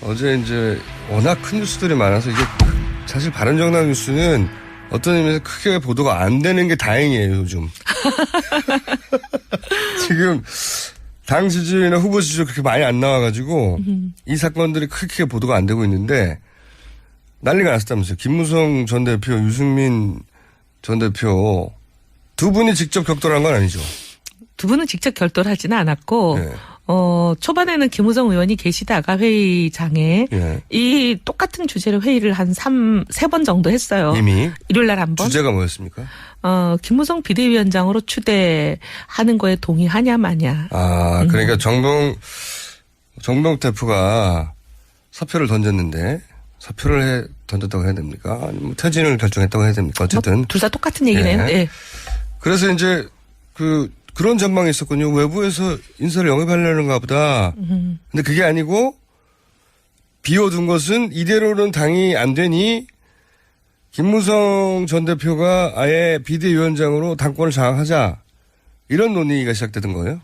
어제 이제 워낙 큰 뉴스들이 많아서 이게 사실 바른정당 뉴스는 어떤 의미에서 크게 보도가 안 되는 게 다행이에요, 요즘. 지금 당 지지율이나 후보 지지율 그렇게 많이 안 나와가지고 이 사건들이 크게 보도가 안 되고 있는데 난리가 났었다면서요. 김무성 전 대표, 유승민 전 대표 두 분이 직접 격돌한 건 아니죠? 두 분은 직접 결돌하지는 않았고 네. 초반에는 김무성 의원이 계시다가 회의장에 네. 이 똑같은 주제로 회의를 한 3번 정도 했어요. 이미? 일요일 날 한 번. 주제가 뭐였습니까? 김무성 비대위원장으로 추대하는 거에 동의하냐 마냐. 아, 그러니까 정병 대표가 사표를 던졌는데 사표를 던졌다고 해야 됩니까? 아니면 뭐 퇴진을 결정했다고 해야 됩니까? 어쨌든. 둘 다 똑같은 얘기네요. 네. 네. 그래서 이제 그런 전망이 있었군요. 외부에서 인사를 영입하려는가 보다. 근데 그게 아니고 비워둔 것은 이대로는 당이 안 되니 김무성 전 대표가 아예 비대위원장으로 당권을 장악하자. 이런 논의가 시작되던 거예요?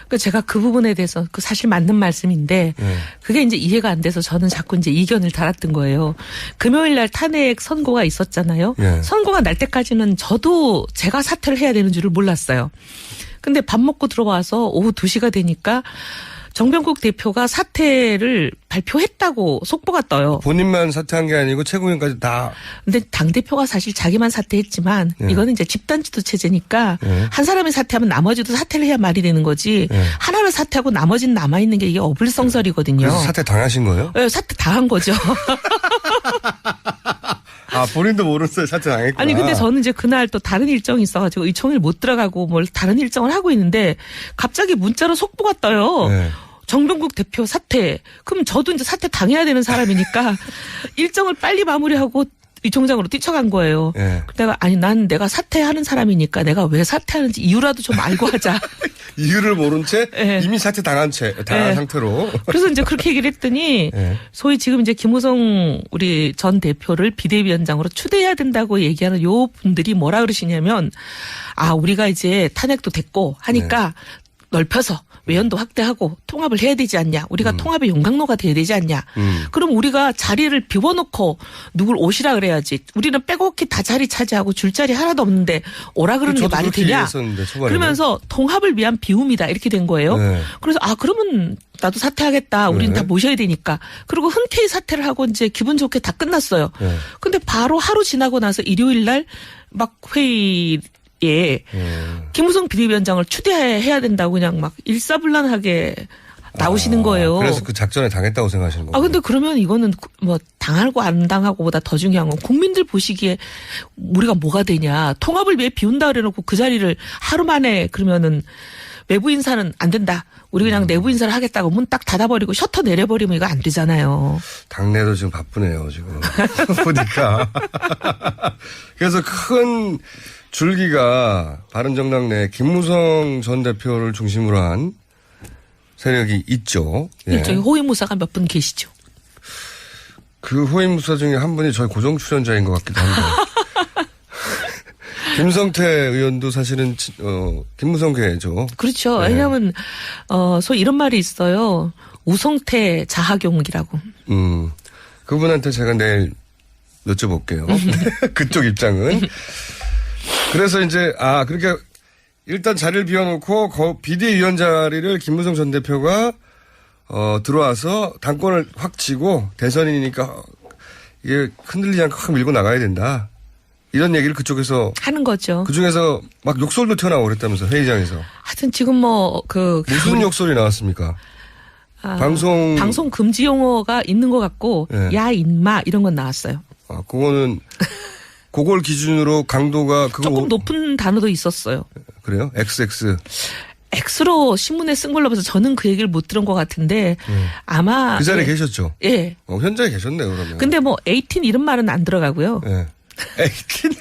그러니까 제가 그 부분에 대해서 사실 맞는 말씀인데 그게 이제 이해가 안 돼서 저는 자꾸 이제 이견을 달았던 거예요. 금요일 날 탄핵 선고가 있었잖아요. 선고가 날 때까지는 저도 제가 사퇴를 해야 되는 줄을 몰랐어요. 근데 밥 먹고 들어와서 오후 2시가 되니까 정병국 대표가 사퇴를 발표했다고 속보가 떠요. 본인만 사퇴한 게 아니고 최고위원까지 다. 근데 당대표가 사실 자기만 사퇴했지만 이거는 이제 집단 지도 체제니까 한 사람이 사퇴하면 나머지도 사퇴를 해야 말이 되는 거지. 하나를 사퇴하고 나머지는 남아있는 게 이게 어불성설이거든요. 그래서 사퇴 당하신 거예요? 네, 사퇴 당한 거죠. 아, 본인도 모르는데 사퇴 당했구나. 아니, 근데 저는 이제 그날 또 다른 일정이 있어가지고 의총일 못 들어가고 뭘 다른 일정을 하고 있는데 갑자기 문자로 속보가 떠요. 네. 정병국 대표 사퇴. 그럼 저도 이제 사퇴 당해야 되는 사람이니까 일정을 빨리 마무리하고 의총장으로 뛰쳐간 거예요. 네. 내가 아니 난 내가 사퇴하는 사람이니까 내가 왜 사퇴하는지 이유라도 좀 알고 하자. 이유를 모른 채 네. 이미 사퇴 당한 네. 상태로. 그래서 이제 그렇게 얘기를 했더니 네. 소위 지금 이제 김무성 우리 전 대표를 비대위원장으로 추대해야 된다고 얘기하는 요 분들이 뭐라 그러시냐면 우리가 이제 탄핵도 됐고 하니까 넓혀서 외연도 확대하고 통합을 해야 되지 않냐. 우리가 통합의 용광로가 돼야 되지 않냐. 그럼 우리가 자리를 비워놓고 누굴 오시라 그래야지. 우리는 빼곡히 다 자리 차지하고 줄 자리 하나도 없는데 오라 그러는 게 말이 되냐. 그러면서 통합을 위한 비움이다. 이렇게 된 거예요. 네. 그래서 그러면 나도 사퇴하겠다. 우리는 다 모셔야 되니까. 그리고 흔쾌히 사퇴를 하고 이제 기분 좋게 다 끝났어요. 근데 바로 하루 지나고 나서 일요일 날 막 회의 김무성 비대위원장을 추대해야 된다고 그냥 막 일사불란하게 나오시는 거예요. 그래서 그 작전에 당했다고 생각하시는 거예요? 근데 그러면 이거는 뭐 당하고 안 당하고보다 더 중요한 건 국민들 보시기에 우리가 뭐가 되냐. 통합을 왜 비운다 그래놓고 그 자리를 하루 만에 그러면은 외부 인사는 안 된다. 우리 그냥 내부 인사를 하겠다고 문 딱 닫아버리고 셔터 내려버리면 이거 안 되잖아요. 당내도 지금 바쁘네요, 지금. 보니까. 그래서 큰 줄기가 바른정당 내 김무성 전 대표를 중심으로 한 세력이 있죠. 일종의 호위무사가 몇 분 계시죠. 그 호위무사 중에 한 분이 저희 고정 출연자인 것 같기도 한데. 김성태 의원도 사실은 김무성계죠. 그렇죠. 네. 왜냐하면 소위 이런 말이 있어요. 우성태 자하경이라고. 그분한테 제가 내일 여쭤볼게요. 그쪽 입장은. 그래서 이제 그러니까 일단 자리를 비워놓고 비대위원 자리를 김무성 전 대표가 들어와서 당권을 확 쥐고 대선이니까 이게 흔들리지 않고 확 밀고 나가야 된다. 이런 얘기를 그쪽에서 하는 거죠. 그중에서 막 욕설도 튀어나오고 그랬다면서 회의장에서. 하여튼 지금 무슨 욕설이 나왔습니까? 방송 금지 용어가 있는 것 같고 야 인마 이런 건 나왔어요. 그거는 그걸 기준으로 강도가 조금 높은 단어도 있었어요. 그래요? XX. X로 신문에 쓴 걸로 봐서 저는 그 얘기를 못 들은 것 같은데 아마 그 자리에 계셨죠? 예. 현장에 계셨네요, 그러면. 근데 18 이런 말은 안 들어가고요. 예. 18?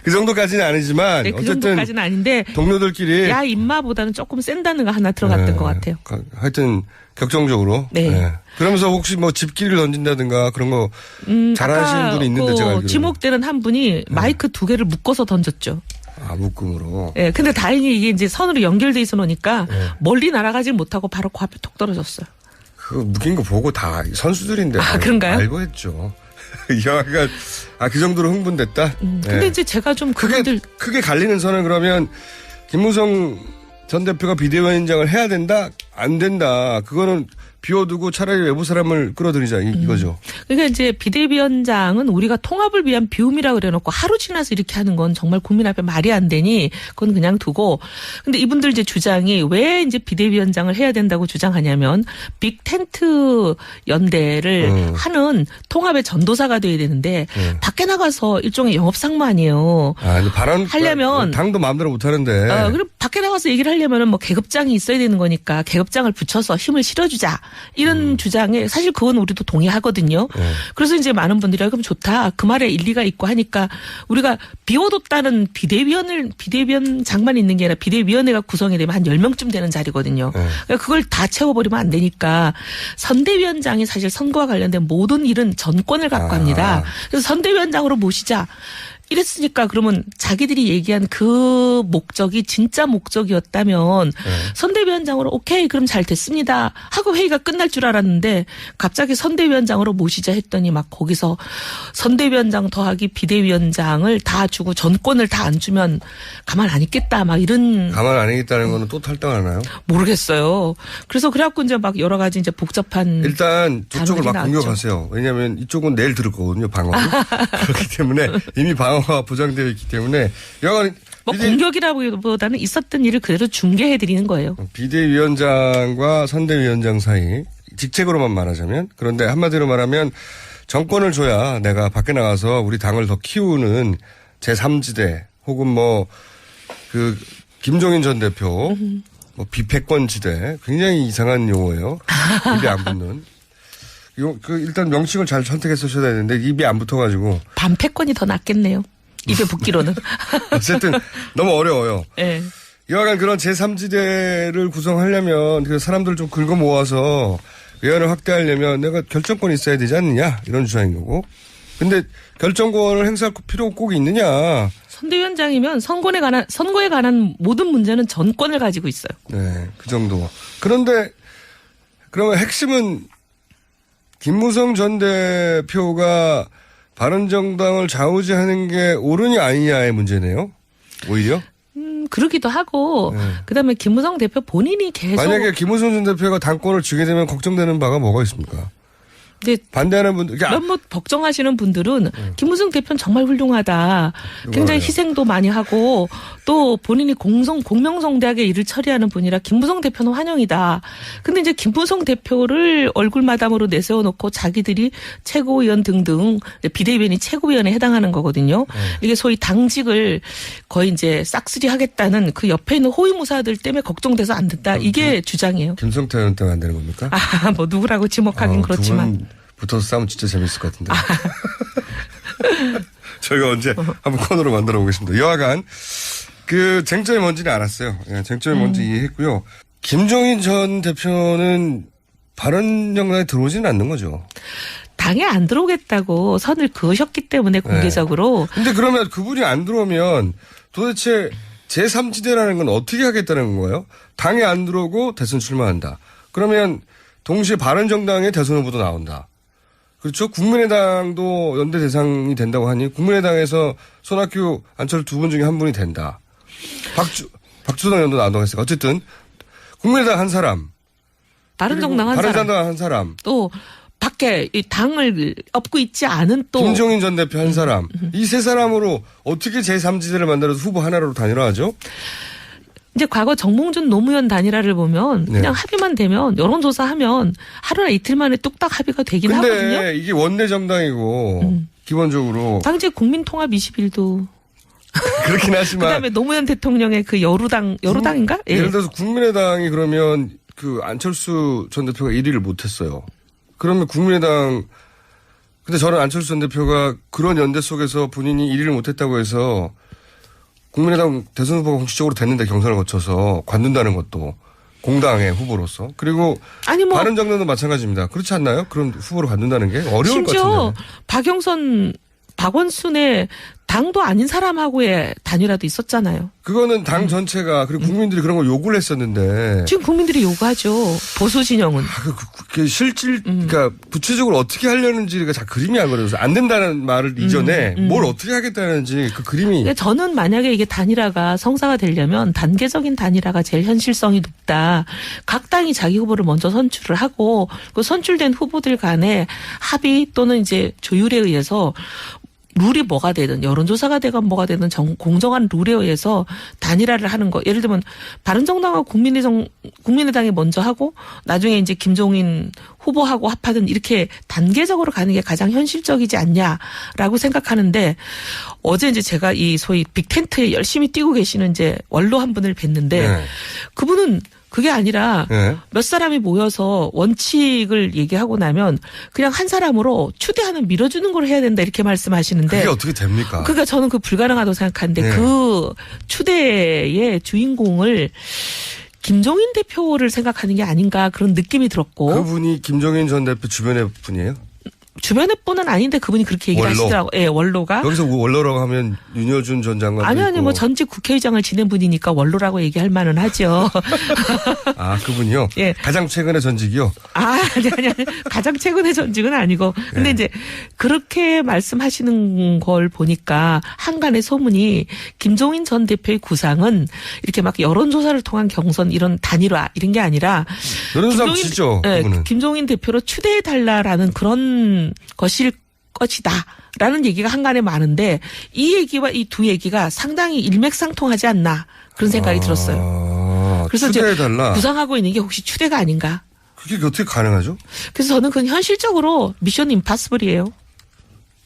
그 정도까지는 아니지만 그 어쨌든 정도까지는 아닌데 동료들끼리 야 인마보다는 조금 센 단어가 하나 들어갔던 것 같아요. 하여튼 격정적으로. 네. 네. 그러면서 혹시 집기를 던진다든가 그런 거 잘하시는 분이 있는데 제가 알기로. 지목되는 한 분이 마이크 2개를 묶어서 던졌죠. 아, 묶음으로. 예, 근데 다행히 이게 이제 선으로 연결돼 있어 놓으니까 멀리 날아가질 못하고 바로 그 앞에 톡 떨어졌어요. 그 묶인 거 보고 다 선수들인데. 아, 그런가요? 알고 했죠. 여하간, 그 정도로 흥분됐다? 근데 이제 제가 좀 크게 갈리는 선은 그러면 김무성 전 대표가 비대위원장을 해야 된다? 안 된다. 그거는 비워두고 차라리 외부 사람을 끌어들이자 이거죠. 그러니까 이제 비대위원장은 우리가 통합을 위한 비움이라고 그래놓고 하루 지나서 이렇게 하는 건 정말 국민 앞에 말이 안 되니 그건 그냥 두고. 근데 이분들 이제 주장이 왜 이제 비대위원장을 해야 된다고 주장하냐면 빅텐트 연대를 하는 통합의 전도사가 돼야 되는데 밖에 나가서 일종의 영업상무 아니에요. 발언 하려면 당도 마음대로 못 하는데. 그럼 밖에 나가서 얘기를 하려면은 뭐 계급장이 있어야 되는 거니까 계급장을 붙여서 힘을 실어주자. 이런 주장에 사실 그건 우리도 동의하거든요. 그래서 이제 많은 분들이 그럼 좋다. 그 말에 일리가 있고 하니까 우리가 비워뒀다는 비대위원장만 있는 게 아니라 비대위원회가 구성이 되면 한 10명쯤 되는 자리거든요. 그러니까 그걸 다 채워버리면 안 되니까 선대위원장이 사실 선거와 관련된 모든 일은 전권을 갖고 합니다. 그래서 선대위원장으로 모시자. 이랬으니까 그러면 자기들이 얘기한 그 목적이 진짜 목적이었다면 선대위원장으로 오케이 그럼 잘 됐습니다 하고 회의가 끝날 줄 알았는데 갑자기 선대위원장으로 모시자 했더니 막 거기서 선대위원장 더하기 비대위원장을 다 주고 전권을 다 안 주면 가만 안 있겠다 막 이런. 가만 안 있겠다는 거는 또 탈당하나요? 모르겠어요. 그래서 그래갖고 이제 막 여러 가지 이제 복잡한. 일단 두 쪽을 막 공격하세요. 왜냐하면 이쪽은 내일 들을 거거든요. 방어. 그렇기 때문에 이미 방어가 보장되어 있기 때문에 여간 뭐 공격이라기보다는 있었던 일을 그대로 중계해드리는 거예요. 비대위원장과 선대위원장 사이 직책으로만 말하자면 그런데 한마디로 말하면 정권을 줘야 내가 밖에 나가서 우리 당을 더 키우는 제3지대 혹은 뭐 그 김종인 전 대표 뭐 비패권 지대 굉장히 이상한 용어예요. 입에 안 붙는. 일단 명칭을 잘 선택해서 써야 되는데 입이 안 붙어가지고. 반패권이 더 낫겠네요. 입에 붙기로는. 어쨌든 너무 어려워요. 네. 여하간 그런 제3지대를 구성하려면 그 사람들 좀 긁어 모아서 의원을 확대하려면 내가 결정권이 있어야 되지 않느냐 이런 주장인 거고. 근데 결정권을 행사할 필요가 꼭 있느냐. 선대위원장이면 선거에 관한 모든 문제는 전권을 가지고 있어요. 네, 그 정도. 그런데 그러면 핵심은 김무성 전 대표가 바른정당을 좌우지하는 게 옳으냐 아니냐의 문제네요. 오히려. 그러기도 하고 그다음에 김무성 대표 본인이 계속. 만약에 김무성 전 대표가 당권을 쥐게 되면 걱정되는 바가 뭐가 있습니까? 근데 반대하는 분들, 몇몇 걱정하시는 분들은 김무성 대표는 정말 훌륭하다. 굉장히 희생도 많이 하고 또 본인이 공명성대하게 일을 처리하는 분이라 김무성 대표는 환영이다. 근데 이제 김무성 대표를 얼굴마담으로 내세워놓고 자기들이 최고위원 등등 비대위원이 최고위원에 해당하는 거거든요. 이게 소위 당직을 거의 이제 싹쓸이 하겠다는 그 옆에 있는 호위무사들 때문에 걱정돼서 안 된다. 이게 주장이에요. 김성태 의원 때문에 안 되는 겁니까? 뭐 누구라고 지목하긴 그렇지만. 붙어서 싸우면 진짜 재밌을 것 같은데. 저희가 언제 한번 코너로 만들어 보겠습니다. 여하간 그 쟁점이 뭔지는 알았어요. 예, 쟁점이 뭔지 이해했고요. 김종인 전 대표는 바른정당에 들어오지는 않는 거죠. 당에 안 들어오겠다고 선을 그으셨기 때문에 공개적으로. 네. 근데 그러면 그분이 안 들어오면 도대체 제3지대라는 건 어떻게 하겠다는 거예요? 당에 안 들어오고 대선 출마한다. 그러면 동시에 바른정당의 대선 후보도 나온다. 그렇죠. 국민의당도 연대 대상이 된다고 하니 국민의당에서 손학규, 안철수 두 분 중에 한 분이 된다. 박주선 의원도 나온다고 했어요. 어쨌든 국민의당 한 사람. 바른정당 한 사람. 바른정당 한 사람. 또 밖에 이 당을 업고 있지 않은 또. 김종인 전 대표 한 사람. 이 세 사람으로 어떻게 제3지대를 만들어서 후보 하나로 단일화하죠? 이제 과거 정몽준 노무현 단일화를 보면 그냥 합의만 되면 여론조사하면 하루나 이틀 만에 뚝딱 합의가 되긴 하거든요. 근데 이게 원내 정당이고 기본적으로 당시에 국민통합 21도 그렇긴 하지만 그다음에 노무현 대통령의 그 여루당인가? 예를 들어서 국민의당이 그러면 그 안철수 전 대표가 1위를 못했어요. 그러면 국민의당 근데 저는 안철수 전 대표가 그런 연대 속에서 본인이 1위를 못했다고 해서 국민의당 대선 후보가 공식적으로 됐는데 경선을 거쳐서 관둔다는 것도 공당의 후보로서 그리고 아니 뭐 바른정당도 마찬가지입니다. 그렇지 않나요? 그런 후보로 관둔다는 게 어려울 것 같은데. 심지어 박원순의 당도 아닌 사람하고의 단일화도 있었잖아요. 그거는 당 전체가 그리고 국민들이 그런 걸 요구를 했었는데 지금 국민들이 요구하죠. 보수 진영은. 그러니까 구체적으로 어떻게 하려는지가 잘 그림이 안 그려져서 안 된다는 말을 이전에 뭘 어떻게 하겠다는지 그 그림이. 근데 저는 만약에 이게 단일화가 성사가 되려면 단계적인 단일화가 제일 현실성이 높다. 각 당이 자기 후보를 먼저 선출을 하고 그 선출된 후보들 간에 합의 또는 이제 조율에 의해서 룰이 뭐가 되든 여론조사가 되건 뭐가 되든 공정한 룰에 의해서 단일화를 하는 거. 예를 들면 바른정당하고 국민의당이 먼저 하고 나중에 이제 김종인 후보하고 합하든 이렇게 단계적으로 가는 게 가장 현실적이지 않냐라고 생각하는데 어제 이제 제가 이 소위 빅텐트에 열심히 뛰고 계시는 이제 원로 한 분을 뵀는데 네. 그분은 그게 아니라 네. 몇 사람이 모여서 원칙을 얘기하고 나면 그냥 한 사람으로 추대하는 밀어주는 걸 해야 된다 이렇게 말씀하시는데 그게 어떻게 됩니까? 그러니까 저는 그 불가능하다고 생각하는데 네. 그 추대의 주인공을 김종인 대표를 생각하는 게 아닌가 그런 느낌이 들었고 그분이 김종인 전 대표 주변의 분이에요? 주변의 분은 아닌데 그분이 그렇게 얘기를 원로. 하시더라고요. 예, 원로가. 여기서 원로라고 하면 윤여준 전 장관. 아니 뭐 전직 국회의장을 지낸 분이니까 원로라고 얘기할 만은 하죠. 아 그분이요? 예. 가장 최근의 전직이요? 아니. 가장 최근의 전직은 아니고. 근데 이제 그렇게 말씀하시는 걸 보니까 한간의 소문이 김종인 전 대표의 구상은 이렇게 막 여론조사를 통한 경선 이런 단일화 이런 게 아니라 여론조사 지죠. 네, 그분은. 김종인 대표로 추대해달라라는 그런 것일 것이다라는 얘기가 한간에 많은데 이 얘기와 이 두 얘기가 상당히 일맥상통하지 않나 그런 생각이 들었어요. 그래서 이제 추대해달라. 구상하고 있는 게 혹시 추대가 아닌가. 그게 어떻게 가능하죠? 그래서 저는 그건 현실적으로 미션 임파서블이에요.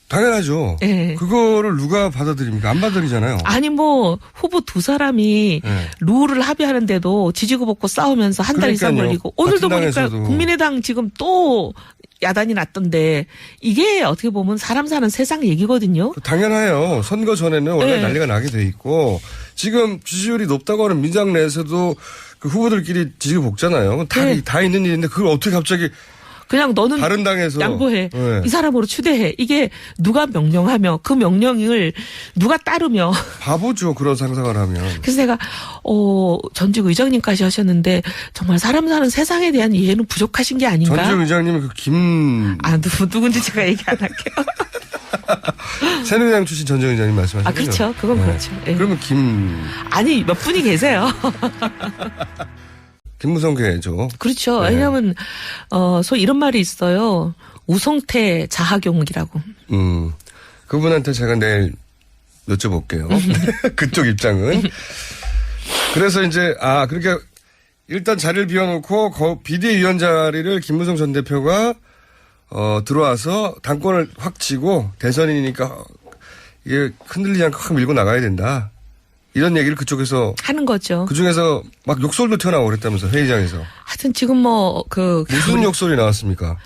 당연하죠. 네. 그거를 누가 받아들입니까? 안 받아들이잖아요. 아니 뭐 후보 두 사람이 네. 룰을 합의하는데도 지지고 볶고 싸우면서 한 달 이상 그러니까요. 걸리고 오늘도 같은 보니까 당에서도. 국민의당 지금 또 야단이 났던데 이게 어떻게 보면 사람 사는 세상 얘기거든요. 당연해요. 선거 전에는 원래 네. 난리가 나게 돼 있고 지금 지지율이 높다고 하는 민주당 내에서도 그 후보들끼리 지지고 볶잖아요. 네. 다 있는 일인데 그걸 어떻게 갑자기 그냥 너는 다른 당에서 양보해. 네. 이 사람으로 추대해. 이게 누가 명령하며 그 명령을 누가 따르며. 바보죠. 그런 상상을 하면. 그래서 내가 전직 의장님까지 하셨는데 정말 사람 사는 세상에 대한 이해는 부족하신 게 아닌가. 전직 의장님은 누군지 제가 얘기 안 할게요. 새누리당 출신 전직 의장님 말씀하시는 거죠? 그렇죠. 그건 그렇죠. 예. 그러면 아니 몇 분이 계세요. 김무성계죠. 그렇죠. 네. 왜냐하면 소위 이런 말이 있어요. 우성태 자하경이라고. 그분한테 제가 내일 여쭤볼게요. 그쪽 입장은. 그래서 이제 그러니까 일단 자리를 비워놓고 비대위원 자리를 김무성 전 대표가 들어와서 당권을 확 쥐고 대선이니까 이게 흔들리지 않고 확 밀고 나가야 된다. 이런 얘기를 그쪽에서 하는 거죠. 그중에서 막 욕설도 튀어나오고 그랬다면서 회의장에서. 하여튼 지금 무슨 욕설이 나왔습니까?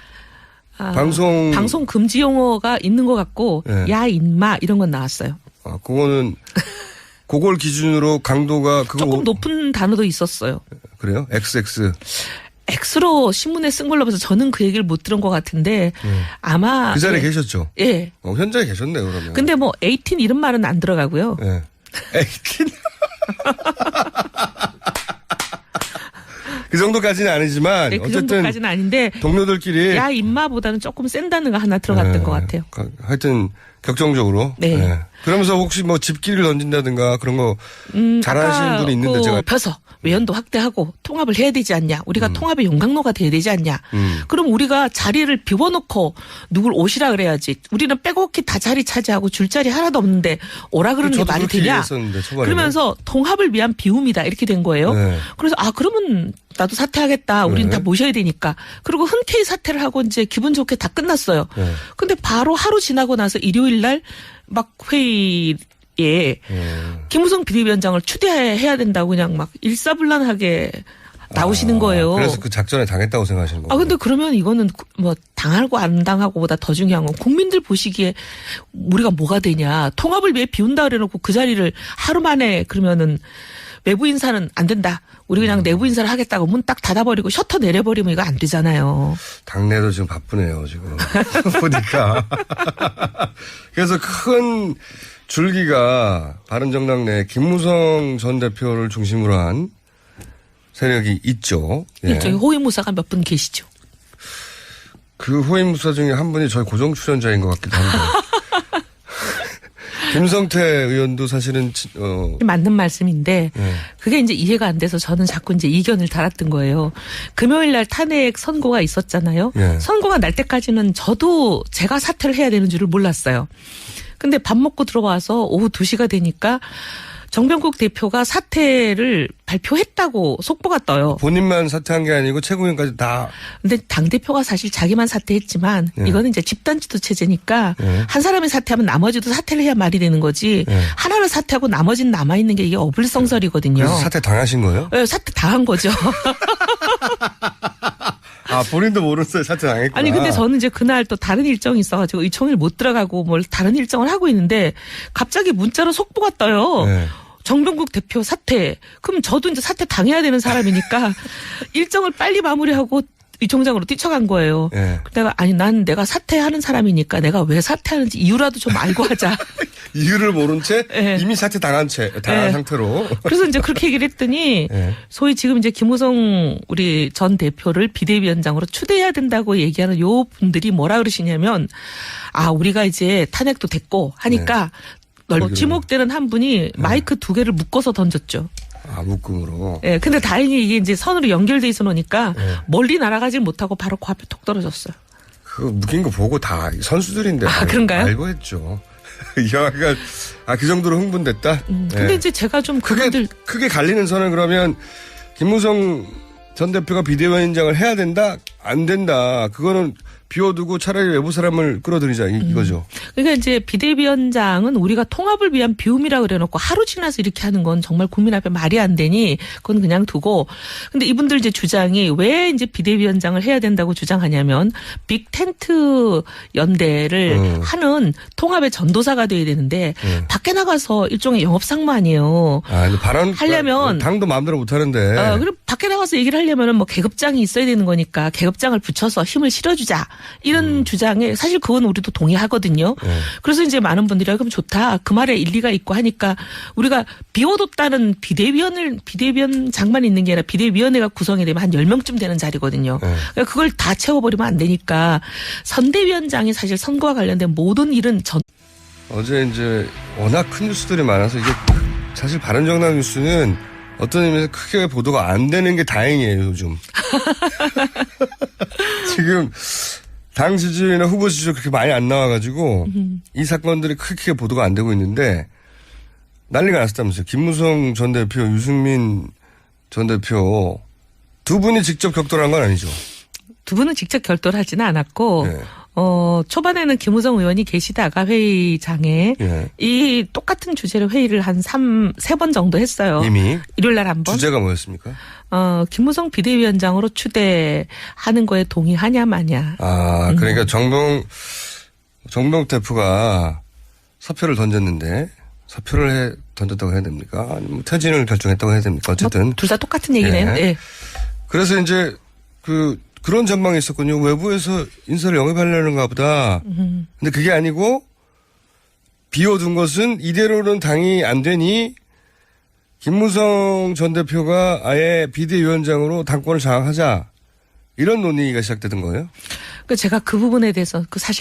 방송 금지 용어가 있는 것 같고 네. 야 인마 이런 건 나왔어요. 그거는 그걸 기준으로 강도가 조금 높은 단어도 있었어요. 그래요? XX. X로 신문에 쓴 걸로 봐서 저는 그 얘기를 못 들은 것 같은데 아마 그 자리에 계셨죠? 예. 현장에 계셨네요, 그러면. 근데 18 이런 말은 안 들어가고요. 예. 18. 그 정도까지는 아니지만 네, 그 어쨌든 정도까지는 아닌데 동료들끼리 야 인마보다는 조금 센 단어가 하나 들어갔던 것 같아요. 하여튼 격정적으로. 네. 예. 그러면서 혹시 집기를 던진다든가 그런 거 잘하시는 분이 있는데 제가 펴서 외연도 확대하고 통합을 해야 되지 않냐. 우리가 통합의 용광로가 돼야 되지 않냐. 그럼 우리가 자리를 비워놓고 누굴 오시라 그래야지. 우리는 빼곡히 다 자리 차지하고 줄 자리 하나도 없는데 오라 그러는 게 말이 되냐. 그러면서 통합을 위한 비움이다. 이렇게 된 거예요. 네. 그래서 그러면 나도 사퇴하겠다. 우리는 네. 다 모셔야 되니까. 그리고 흔쾌히 사퇴를 하고 이제 기분 좋게 다 끝났어요. 네. 근데 바로 하루 지나고 나서 일요일 날 막 회의에 김무성 비대위원장을 추대해야 된다고 그냥 막 일사불란하게 나오시는 거예요. 그래서 그 작전에 당했다고 생각하시는 거예요? 근데 그러면 이거는 당하고 안 당하고보다 더 중요한 건 국민들 보시기에 우리가 뭐가 되냐. 통합을 위해 비운다 그래놓고 그 자리를 하루 만에 그러면은 외부 인사는 안 된다. 우리 그냥 내부 인사를 하겠다고 문 딱 닫아버리고 셔터 내려버리면 이거 안 되잖아요. 당내도 지금 바쁘네요, 지금. 보니까. 그래서 큰 줄기가 바른정당 내 김무성 전 대표를 중심으로 한 세력이 있죠. 예. 일종의 호위무사가 몇 분 계시죠. 그 호위무사 중에 한 분이 저희 고정 출연자인 것 같기도 한데. 김성태 의원도 사실은 맞는 말씀인데 그게 이제 이해가 안 돼서 저는 자꾸 이제 이견을 달았던 거예요. 금요일 날 탄핵 선고가 있었잖아요. 예. 선고가 날 때까지는 저도 제가 사퇴를 해야 되는 줄을 몰랐어요. 근데 밥 먹고 들어와서 오후 2시가 되니까 정병국 대표가 사퇴를 발표했다고 속보가 떠요. 본인만 사퇴한 게 아니고 최고위원까지 다. 근데 당대표가 사실 자기만 사퇴했지만 이거는 이제 집단 지도 체제니까 한 사람이 사퇴하면 나머지도 사퇴를 해야 말이 되는 거지. 하나를 사퇴하고 나머지는 남아있는 게 이게 어불성설이거든요. 그래서 사퇴 당하신 거예요? 네, 사퇴 당한 거죠. 아, 본인도 모르는 사이 사퇴 당했구나. 아니 근데 저는 이제 그날 또 다른 일정이 있어가지고 의총일 못 들어가고 뭘 다른 일정을 하고 있는데 갑자기 문자로 속보가 떠요. 네. 정병국 대표 사퇴. 그럼 저도 이제 사퇴 당해야 되는 사람이니까 일정을 빨리 마무리하고 의총장으로 뛰쳐간 거예요. 네. 내가 아니 난 내가 사퇴하는 사람이니까 내가 왜 사퇴하는지 이유라도 좀 알고 하자. 이유를 모른 채 네. 이미 사퇴 당한 네. 상태로. 그래서 이제 그렇게 얘기를 했더니 네. 소위 지금 이제 김무성 우리 전 대표를 비대위원장으로 추대해야 된다고 얘기하는 요 분들이 뭐라 그러시냐면 아 우리가 이제 탄핵도 됐고 하니까 지목되는 한 분이 마이크 2개를 묶어서 던졌죠. 아, 묶음으로. 예, 근데 다행히 이게 이제 선으로 연결돼 있어 놓으니까 멀리 날아가질 못하고 바로 그 앞에 톡 떨어졌어요. 그 묶인 거 보고 다 선수들인데. 아, 그런가요? 알고 했죠. 이하가 그 정도로 흥분됐다? 근데 이제 제가 좀 크게 갈리는 선은 그러면 김무성 전 대표가 비대위원장을 해야 된다? 안 된다. 그거는 비워두고 차라리 외부 사람을 끌어들이자 이거죠. 그러니까 이제 비대위원장은 우리가 통합을 위한 비움이라 그래놓고 하루 지나서 이렇게 하는 건 정말 국민 앞에 말이 안 되니 그건 그냥 두고. 근데 이분들 이제 주장이 왜 이제 비대위원장을 해야 된다고 주장하냐면 빅텐트 연대를 하는 통합의 전도사가 돼야 되는데 밖에 나가서 일종의 영업상무 아니에요. 아, 근데 발언 하려면 당도 마음대로 못 하는데. 그리고 밖에 나가서 얘기를 하려면은 뭐 계급장이 있어야 되는 거니까 계급장을 붙여서 힘을 실어주자. 이런 주장에 사실 그건 우리도 동의하거든요. 그래서 이제 많은 분들이 그럼 좋다. 그 말에 일리가 있고 하니까 우리가 비워뒀다는 비대위원장만 있는 게 아니라 비대위원회가 구성이 되면 한 10명쯤 되는 자리거든요. 그러니까 그걸 다 채워버리면 안 되니까 선대위원장이 사실 선거와 관련된 모든 일은 어제 이제 워낙 큰 뉴스들이 많아서 이게 사실 바른정당 뉴스는 어떤 의미에서 크게 보도가 안 되는 게 다행이에요, 요즘. 지금 당 지지율이나 후보 지지율 그렇게 많이 안 나와가지고 이 사건들이 크게 보도가 안 되고 있는데 난리가 났었다면서요. 김무성 전 대표, 유승민 전 대표 두 분이 직접 격돌한 건 아니죠? 두 분은 직접 결돌하지는 않았고 네. 초반에는 김무성 의원이 계시다가 회의장에 이 똑같은 주제로 회의를 한 3번 정도 했어요. 이미? 일요일 날 한 번. 주제가 뭐였습니까? 김무성 비대위원장으로 추대하는 거에 동의하냐 마냐. 아, 그러니까 정병 대표가 사표를 던졌는데 사표를 던졌다고 해야 됩니까? 아니면 퇴진을 결정했다고 해야 됩니까? 어쨌든. 둘 다 똑같은 얘기네요. 네. 그래서 이제 그런 전망이 있었군요. 외부에서 인사를 영입하려는가 보다. 근데 그게 아니고 비워둔 것은 이대로는 당이 안 되니 김무성 전 대표가 아예 비대위원장으로 당권을 장악하자. 이런 논의가 시작되던 거예요? 제가 그 부분에 대해서 사실